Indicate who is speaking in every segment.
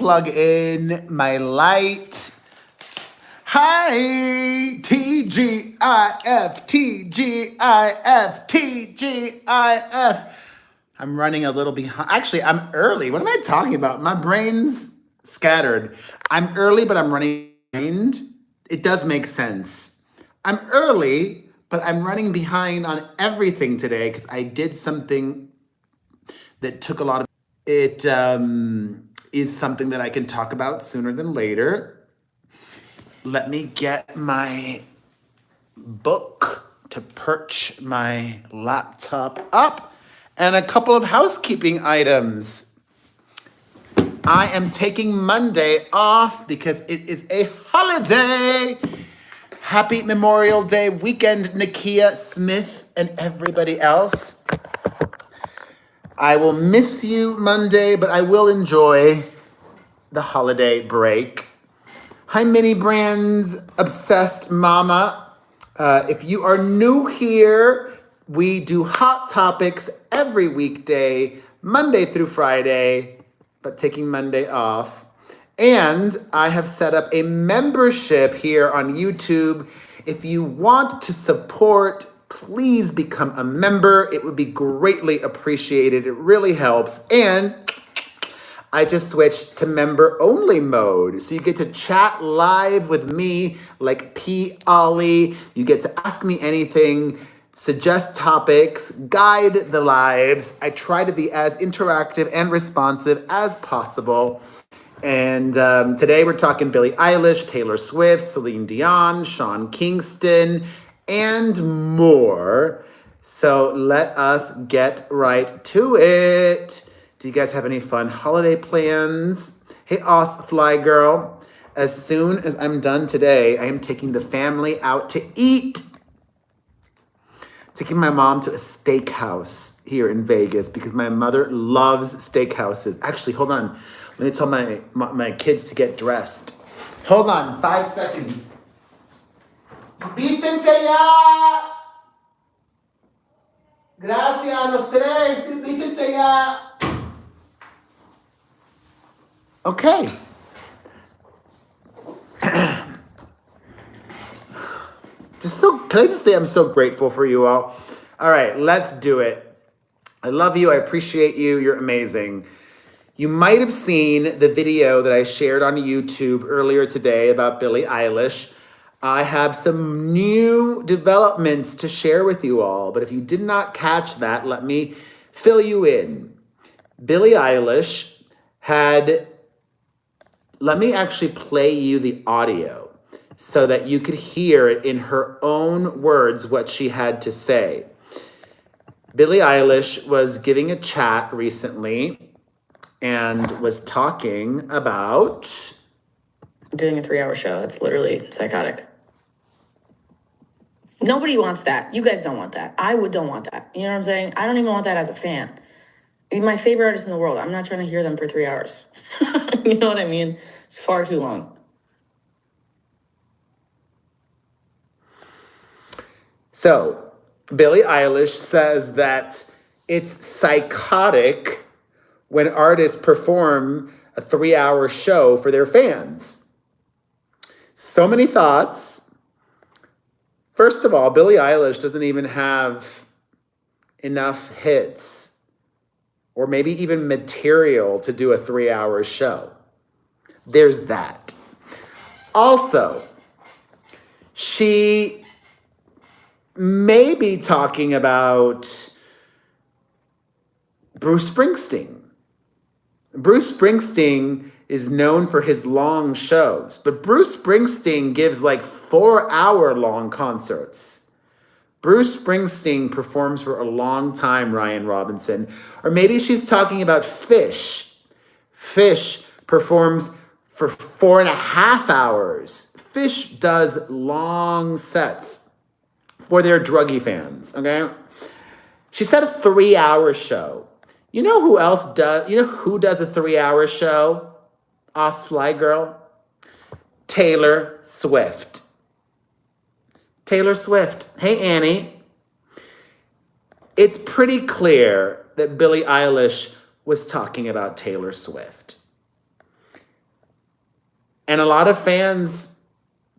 Speaker 1: plug in my light. Hi, TGIF, TGIF, TGIF. I'm running a little behind. Actually, I'm early. What am I talking about? My brain's scattered. I'm early, but I'm running behind. It does make sense. I'm early, but I'm running behind on everything today because I did something that took a lot of it. Is something that I can talk about sooner than later. Let me get my book to perch my laptop up and a couple of housekeeping items. I am taking Monday off because it is a holiday. Happy Memorial Day weekend, Nakia Smith and everybody else. I will miss you Monday, but I will enjoy the holiday break. Hi, Mini Brands Obsessed Mama. If you are new here, we do Hot Topics every weekday, Monday through Friday, but taking Monday off. And I have set up a membership here on YouTube. If you want to support, please become a member. It would be greatly appreciated. It really helps. And I just switched to member only mode. So you get to chat live with me like P. Ollie. You get to ask me anything, suggest topics, guide the lives. I try to be as interactive and responsive as possible. And today we're talking Billie Eilish, Taylor Swift, Celine Dion, Kingston, and more. So let us get right to it. Do you guys have any fun holiday plans? Hey, Fly Girl. As soon as I'm done today, I am taking the family out to eat. Taking my mom to a steakhouse here in Vegas because my mother loves steakhouses. Actually, hold on. Let me tell my kids to get dressed. Hold on, 5 seconds. Vítense ya. Gracias, los tres. Vítense ya. Okay. Can I just say I'm so grateful for you all? All right, let's do it. I love you. I appreciate you. You're amazing. You might have seen the video that I shared on YouTube earlier today about Billie Eilish. I have some new developments to share with you all, but if you did not catch that, let me fill you in. Billie Eilish let me actually play you the audio so that you could hear it in her own words what she had to say. Billie Eilish was giving a chat recently and was talking about
Speaker 2: doing a 3-hour show. It's literally psychotic. Nobody wants that. You guys don't want that. Don't want that. You know what I'm saying? I don't even want that as a fan. My favorite artist in the world. I'm not trying to hear them for 3 hours. You know what I mean? It's far too long.
Speaker 1: So, Billie Eilish says that it's psychotic when artists perform a 3-hour show for their fans. So many thoughts. First of all, Billie Eilish doesn't even have enough hits or maybe even material to do a 3-hour show. There's that. Also, she may be talking about Bruce Springsteen. Bruce Springsteen is known for his long shows, but Bruce Springsteen gives like 4-hour long concerts. Bruce Springsteen performs for a long time, Ryan Robinson. Or maybe she's talking about Fish. Fish performs for 4.5 hours. Fish does long sets for their druggy fans, okay? She said a 3-hour show. You know who else does? You know who does a 3-hour show? Fly Girl? Taylor Swift. Taylor Swift. Hey, Annie. It's pretty clear that Billie Eilish was talking about Taylor Swift. And a lot of fans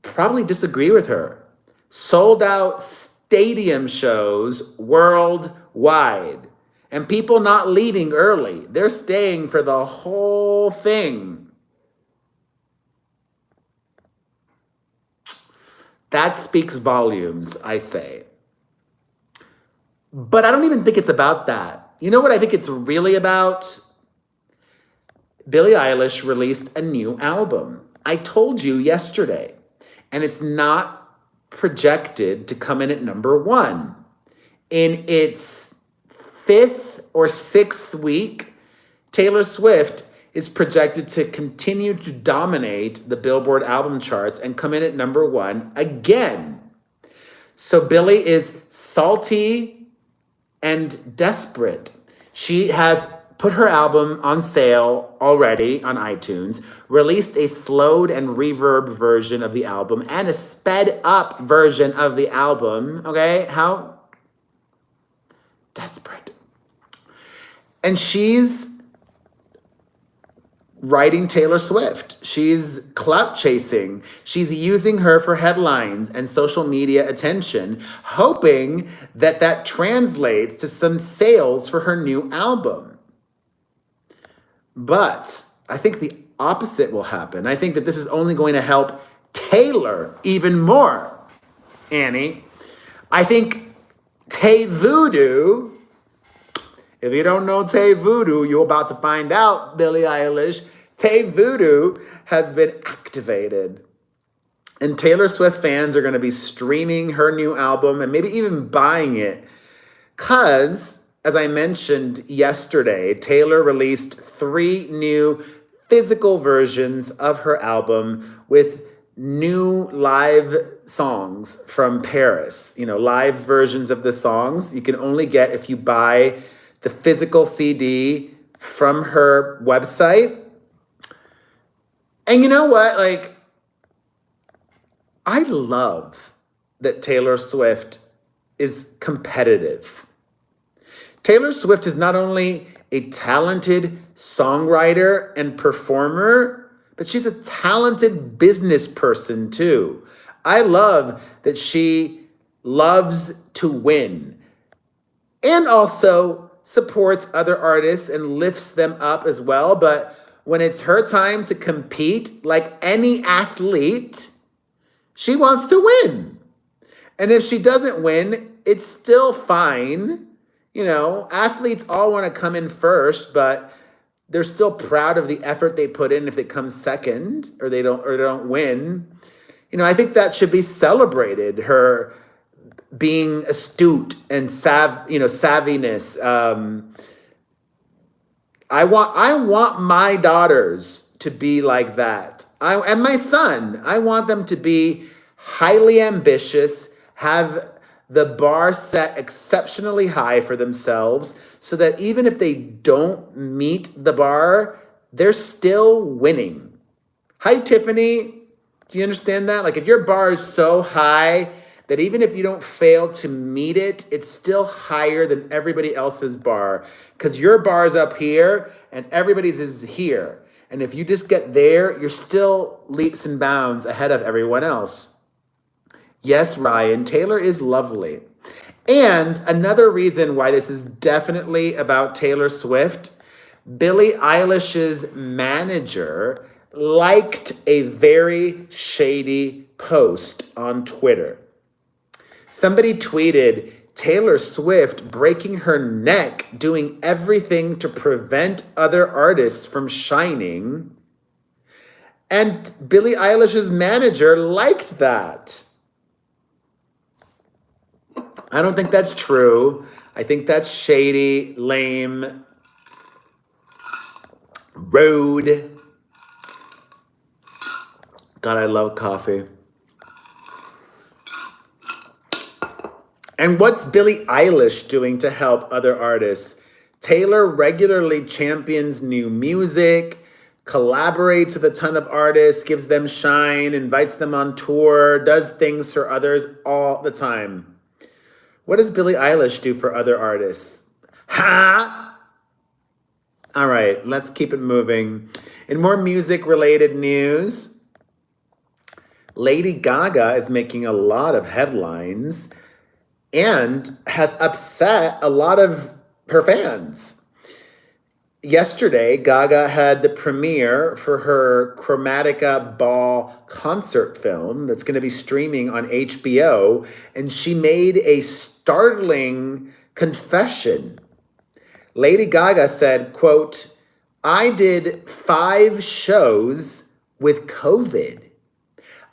Speaker 1: probably disagree with her. Sold out stadium shows worldwide. And people not leaving early. They're staying for the whole thing. That speaks volumes, I say. But I don't even think it's about that. You know what I think it's really about? Billie Eilish released a new album. I told you yesterday. And it's not projected to come in at number 1. In its 5th or 6th week, Taylor Swift is projected to continue to dominate the Billboard album charts and come in at number 1 again. So Billie is salty and desperate. She has put her album on sale already on iTunes, released a slowed and reverb version of the album and a sped up version of the album. Okay, how desperate. And she's writing Taylor Swift. She's clout chasing. She's using her for headlines and social media attention, hoping that that translates to some sales for her new album. But I think the opposite will happen. I think that this is only going to help Taylor even more, Annie. I think Tay Voodoo, if you don't know Tay Voodoo, you're about to find out, Billie Eilish. Tay Voodoo has been activated. And Taylor Swift fans are going to be streaming her new album and maybe even buying it. Because, as I mentioned yesterday, Taylor released 3 new physical versions of her album with new live songs from Paris. You know, live versions of the songs you can only get if you buy the physical CD from her website. And you know what? Like, I love that Taylor Swift is competitive. Taylor Swift is not only a talented songwriter and performer, but she's a talented business person too. I love that she loves to win and also supports other artists and lifts them up as well. But when it's her time to compete, like any athlete, she wants to win. And if she doesn't win, it's still fine. You know, athletes all want to come in first, but they're still proud of the effort they put in if it comes second or they don't win. You know, I think that should be celebrated. Her being astute and savviness. I want my daughters to be like that. And my son, I want them to be highly ambitious, have the bar set exceptionally high for themselves so that even if they don't meet the bar, they're still winning. Hi, Tiffany. Do you understand that? Like, if your bar is so high that even if you don't fail to meet it, it's still higher than everybody else's bar because your bar's up here and everybody's is here. And if you just get there, you're still leaps and bounds ahead of everyone else. Yes, Ryan, Taylor is lovely. And another reason why this is definitely about Taylor Swift, Billie Eilish's manager liked a very shady post on Twitter. Somebody tweeted, Taylor Swift breaking her neck doing everything to prevent other artists from shining. And Billie Eilish's manager liked that. I don't think that's true. I think that's shady, lame, rude. God, I love coffee. And what's Billie Eilish doing to help other artists? Taylor regularly champions new music, collaborates with a ton of artists, gives them shine, invites them on tour, does things for others all the time. What does Billie Eilish do for other artists? Ha! All right, let's keep it moving. In more music-related news, Lady Gaga is making a lot of headlines and has upset a lot of her fans. Yesterday, Gaga had the premiere for her Chromatica Ball concert film that's going to be streaming on HBO, and she made a startling confession. Lady Gaga said, quote, "I did 5 shows with COVID.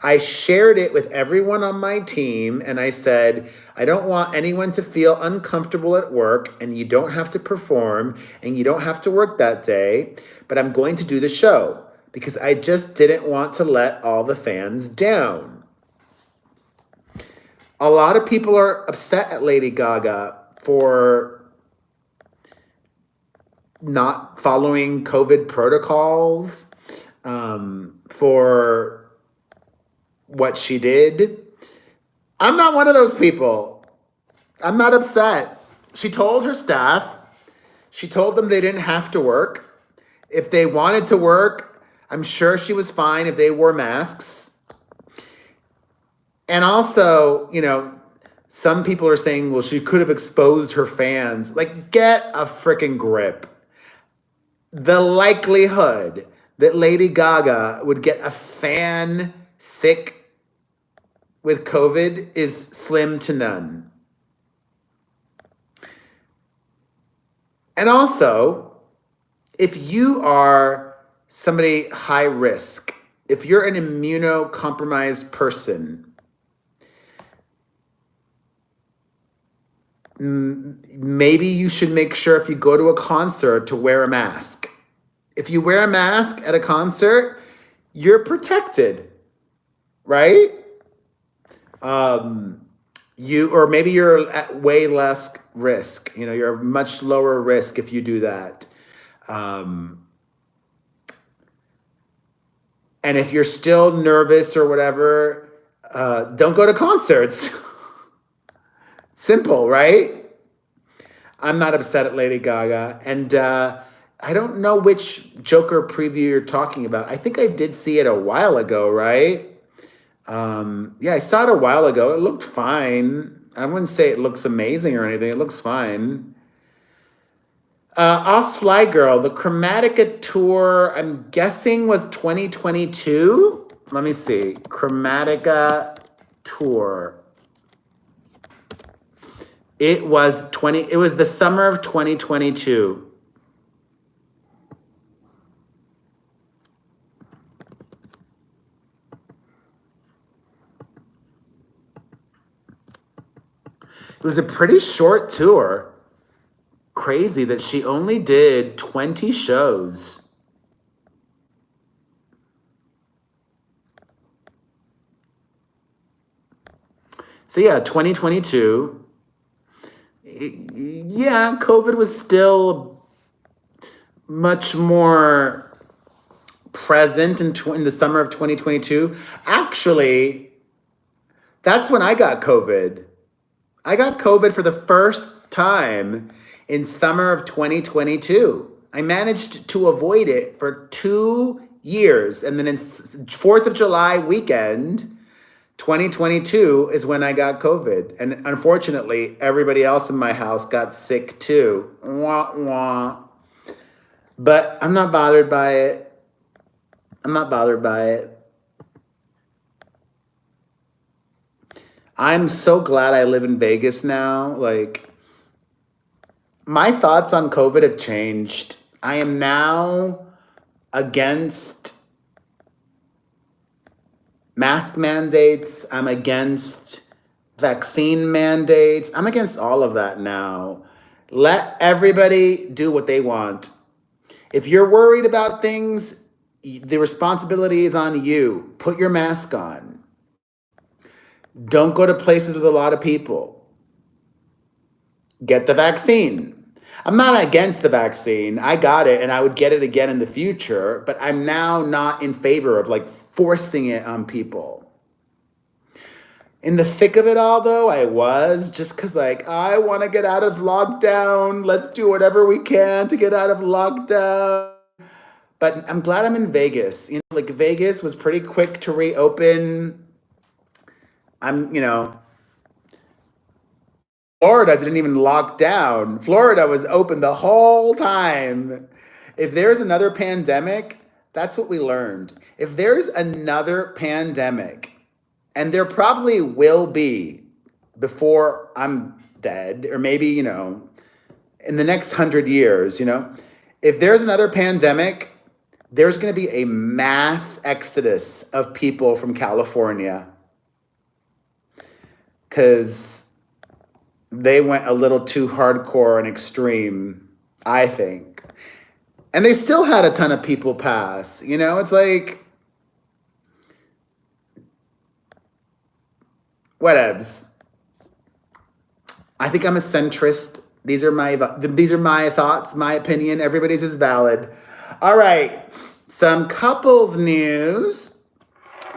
Speaker 1: I shared it with everyone on my team, and I said, I don't want anyone to feel uncomfortable at work, and you don't have to perform, and you don't have to work that day, but I'm going to do the show because I just didn't want to let all the fans down." A lot of people are upset at Lady Gaga for not following COVID protocols, for what she did. I'm not one of those people. I'm not upset. She told her staff, she told them they didn't have to work. If they wanted to work, I'm sure she was fine if they wore masks. And also, some people are saying, well, she could have exposed her fans. Like, get a freaking grip. The likelihood that Lady Gaga would get a fan sick with COVID is slim to none. And also, if you are somebody high risk, if you're an immunocompromised person, maybe you should make sure if you go to a concert to wear a mask. If you wear a mask at a concert, you're protected, right? Or maybe you're at way less risk. You're much lower risk if you do that. And if you're still nervous or whatever, don't go to concerts. Simple, right? I'm not upset at Lady Gaga. And I don't know which Joker preview you're talking about. I think I did see it a while ago, right? Yeah, I saw it a while ago. It looked fine. I wouldn't say it looks amazing or anything. It looks fine. Os Fly Girl, the Chromatica tour, I'm guessing was 2022. Let me see. Chromatica tour. It was the summer of 2022. It was a pretty short tour. Crazy that she only did 20 shows. So yeah, 2022. Yeah, COVID was still much more present in the summer of 2022. Actually, that's when I got COVID. I got COVID for the first time in summer of 2022. I managed to avoid it for 2 years. And then in 4th of July weekend, 2022 is when I got COVID. And unfortunately, everybody else in my house got sick too. Wah, wah. But I'm not bothered by it. I'm not bothered by it. I'm so glad I live in Vegas now. Like, my thoughts on COVID have changed. I am now against mask mandates. I'm against vaccine mandates. I'm against all of that now. Let everybody do what they want. If you're worried about things, the responsibility is on you. Put your mask on. Don't go to places with a lot of people. Get the vaccine. I'm not against the vaccine. I got it and I would get it again in the future, but I'm now not in favor of forcing it on people. In the thick of it all, though, I was just because I want to get out of lockdown. Let's do whatever we can to get out of lockdown. But I'm glad I'm in Vegas. Vegas was pretty quick to reopen. I'm, you know, Florida didn't even lock down. Florida was open the whole time. If there's another pandemic, that's what we learned. If there's another pandemic, and there probably will be before I'm dead, or maybe, in the next 100 years, if there's another pandemic, there's going to be a mass exodus of people from California because they went a little too hardcore and extreme, I think. And they still had a ton of people pass. It's like, whatevs. I think I'm a centrist. These are my thoughts, my opinion. Everybody's is valid. All right. Some couples news.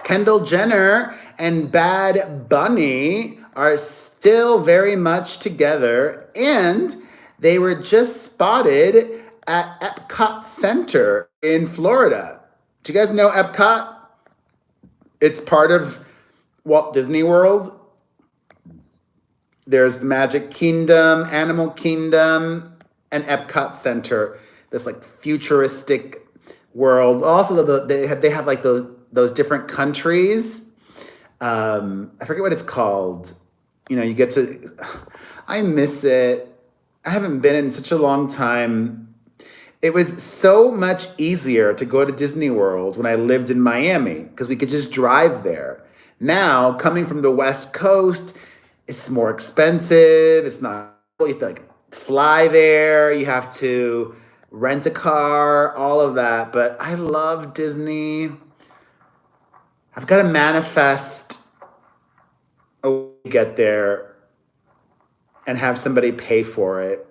Speaker 1: Kendall Jenner and Bad Bunny are still very much together, and they were just spotted at Epcot Center in Florida. Do you guys know Epcot? It's part of Walt Disney World. There's the Magic Kingdom, Animal Kingdom, and Epcot Center. This like futuristic world. Also, they have like those different countries. I forget what it's called. You get to. I miss it. I haven't been in such a long time. It was so much easier to go to Disney World when I lived in Miami because we could just drive there. Now, coming from the West Coast, it's more expensive. It's not. You have to like fly there. You have to rent a car. All of that. But I love Disney. I've got to manifest a way to get there and have somebody pay for it.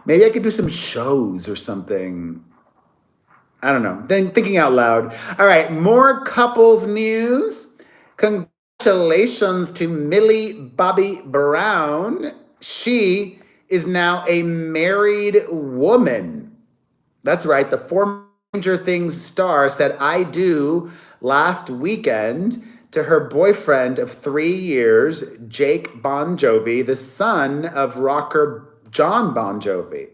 Speaker 1: Maybe I could do some shows or something. I don't know. Then thinking out loud. All right, more couples news. Congratulations to Millie Bobby Brown. She is now a married woman. That's right. The former Stranger Things star said "I do" last weekend to her boyfriend of 3 years, Jake Bon Jovi, the son of rocker John Bon Jovi.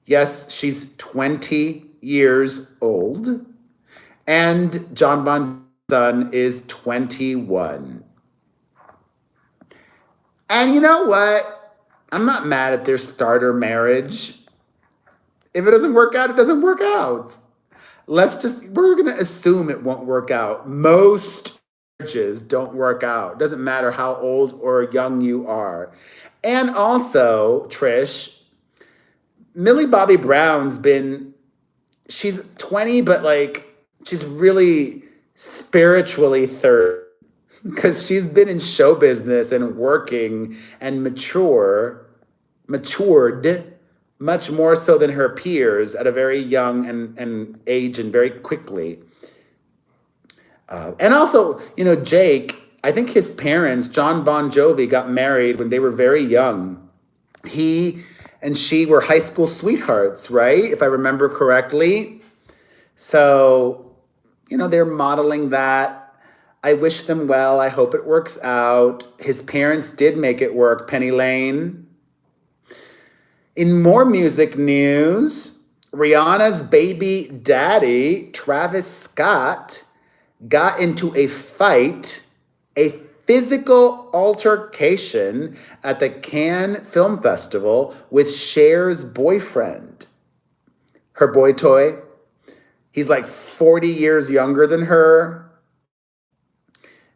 Speaker 1: Yes, she's 20 years old, and John Bon Jovi's son is 21. And you know what? I'm not mad at their starter marriage. If it doesn't work out, it doesn't work out. We're going to assume it won't work out. Most marriages don't work out. Doesn't matter how old or young you are. And also, Trish, Millie Bobby Brown's she's 20, but like, she's really spiritually 30 because she's been in show business and working and matured much more so than her peers at a very young and age and very quickly. And also, Jake, I think his parents, John Bon Jovi, got married when they were very young. He and she were high school sweethearts, right? If I remember correctly. So, they're modeling that. I wish them well. I hope it works out. His parents did make it work, Penny Lane. In more music news, Rihanna's baby daddy, Travis Scott, got into a physical altercation at the Cannes Film Festival with Cher's boyfriend. Her boy toy. He's like 40 years younger than her.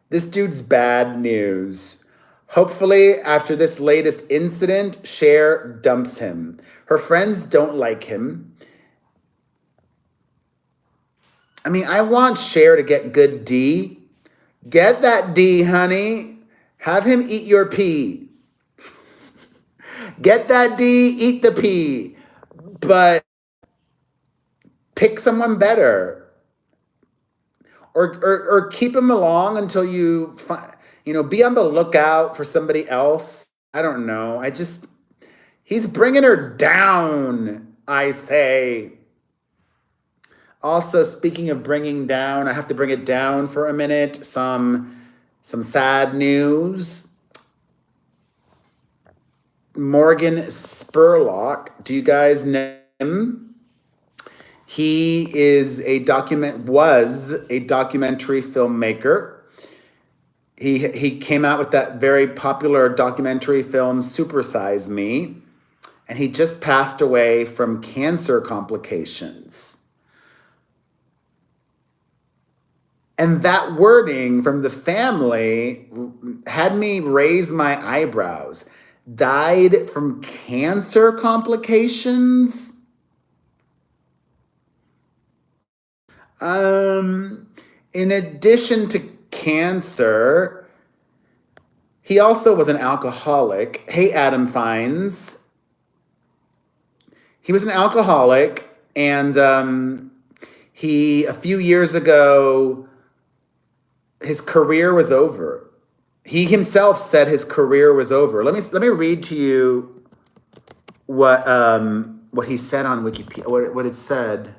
Speaker 1: This dude's bad news. Hopefully, after this latest incident, Cher dumps him. Her friends don't like him. I mean, I want Cher to get good D. Get that D, honey. Have him eat your pee. Get that D, eat the pee. But pick someone better. Or keep him along until you find, be on the lookout for somebody else. I don't know. He's bringing her down, I say. Also, speaking of bringing down, I have to bring it down for a minute. Some sad news. Morgan Spurlock. Do you guys know him? He was a documentary filmmaker. He came out with that very popular documentary film Super Size Me, and he just passed away from cancer complications. And that wording from the family had me raise my eyebrows. Died from cancer complications? In addition to cancer, he also was an alcoholic. Hey, Adam Fines. He was an alcoholic, and a few years ago, his career was over. He himself said his career was over. Let me read to you what he said on Wikipedia. What it said.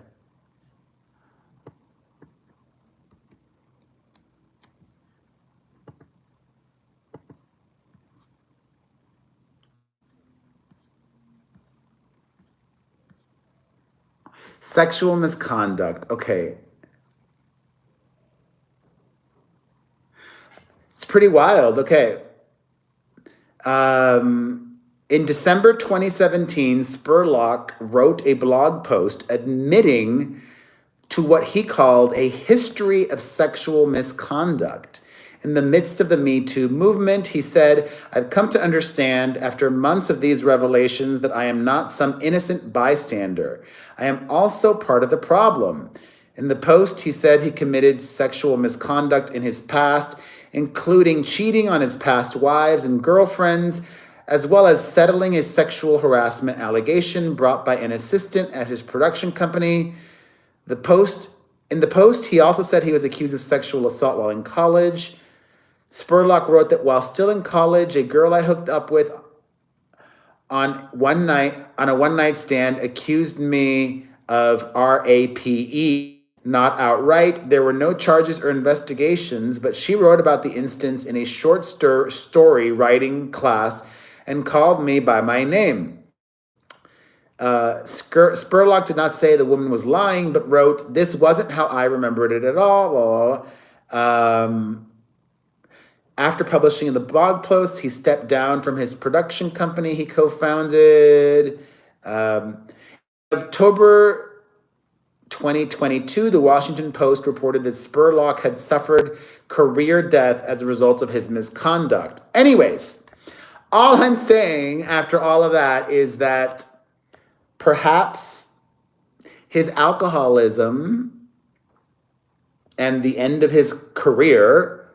Speaker 1: Sexual misconduct. Okay. It's pretty wild. Okay. In December 2017, Spurlock wrote a blog post admitting to what he called a history of sexual misconduct. In the midst of the Me Too movement, he said, "I've come to understand after months of these revelations that I am not some innocent bystander. I am also part of the problem." In the post, he said he committed sexual misconduct in his past, including cheating on his past wives and girlfriends, as well as settling a sexual harassment allegation brought by an assistant at his production company. In the post, he also said he was accused of sexual assault while in college. Spurlock wrote that while still in college, a girl I hooked up with on a one-night stand accused me of RAPE. Not outright. There were no charges or investigations, but she wrote about the instance in a short story writing class and called me by my name. Spurlock did not say the woman was lying, but wrote, "This wasn't how I remembered it at all." After publishing the blog post, he stepped down from his production company he co-founded. October 2022, the Washington Post reported that Spurlock had suffered career death as a result of his misconduct. Anyways, all I'm saying after all of that is that perhaps his alcoholism and the end of his career,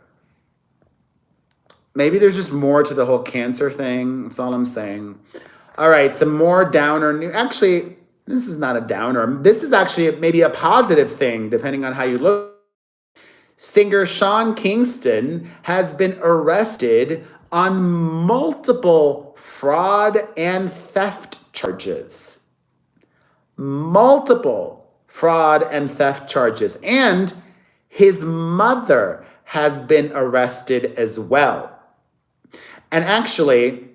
Speaker 1: maybe there's just more to the whole cancer thing. That's all I'm saying. All right, some more downer news. Actually, this is not a downer. This is actually maybe a positive thing, depending on how you look. Singer Sean Kingston has been arrested on multiple fraud and theft charges. Multiple fraud and theft charges. And his mother has been arrested as well. And actually,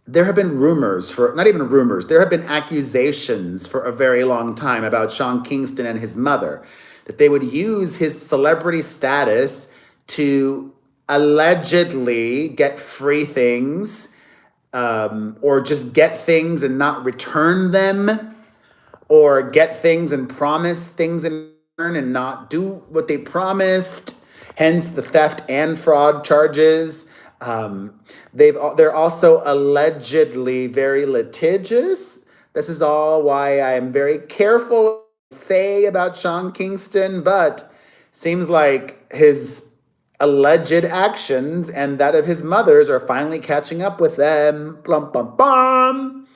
Speaker 1: there have been there have been accusations for a very long time about Sean Kingston and his mother, that they would use his celebrity status to allegedly get free things, or just get things and not return them, or get things and promise things in return and not do what they promised, hence the theft and fraud charges. They're also allegedly very litigious. This is all why I am very careful to say about Sean Kingston, but seems like his alleged actions and that of his mother's are finally catching up with them. Plum, plum, plum.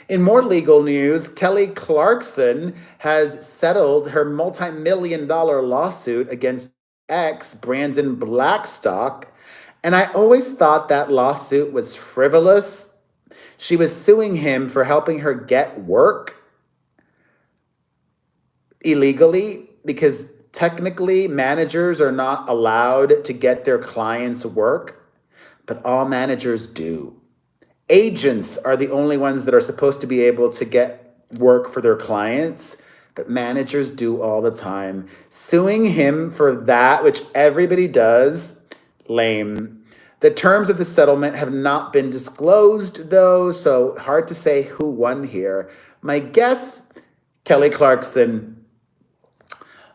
Speaker 1: In more legal news, Kelly Clarkson has settled her multi-million-dollar lawsuit against ex Brandon Blackstock. And I always thought that lawsuit was frivolous. She was suing him for helping her get work. illegally because technically managers are not allowed to get their clients work, but all managers do. Agents are the only ones that are supposed to be able to get work for their clients, but managers do all the time. Suing him for that, which everybody does, lame. The terms of the settlement have not been disclosed, though, so hard to say who won here. My guess, Kelly Clarkson.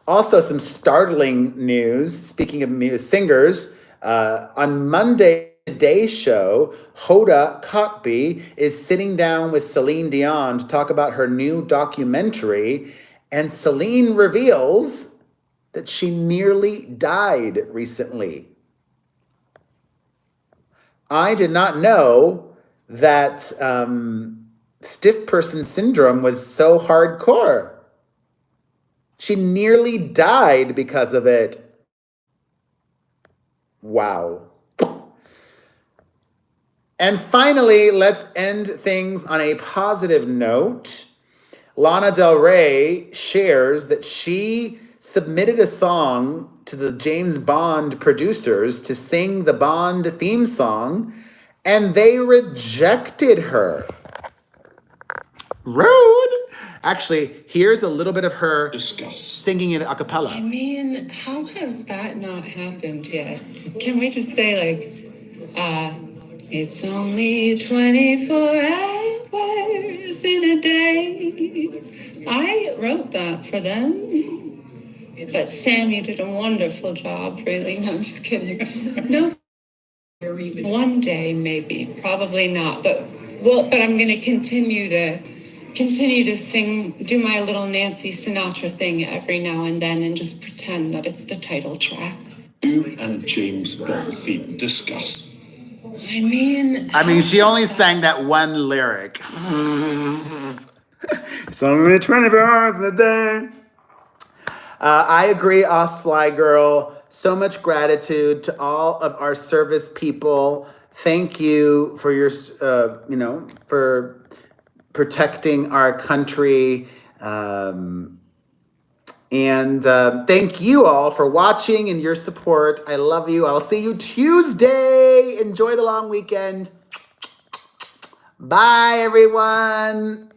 Speaker 1: Also, some startling news, speaking of singers, on Monday, Today's Show, Hoda Kotb is sitting down with Celine Dion to talk about her new documentary, and Celine reveals that she nearly died recently. I did not know that stiff person syndrome was so hardcore. She nearly died because of it. Wow. And finally, let's end things on a positive note. Lana Del Rey shares that she submitted a song to the James Bond producers to sing the Bond theme song, and they rejected her. Rude. Actually, here's a little bit of her singing it a cappella.
Speaker 3: I mean, how has that not happened yet? Can we just say, like, it's only 24 hours in a day. I wrote that for them. But Sam, you did a wonderful job, really. No, I'm just kidding. No. One day, maybe. Probably not. But I'm going to continue to sing, do my little Nancy Sinatra thing every now and then and just pretend that it's the title track.
Speaker 4: You and James Bond theme, discuss.
Speaker 3: I mean,
Speaker 1: she only sang that one lyric. It's only 24 hours in a day. I agree, Osfly girl. So much gratitude to all of our service people. Thank you for your, for protecting our country. And thank you all for watching and your support. I love you. I'll see you Tuesday. Enjoy the long weekend. Bye, everyone.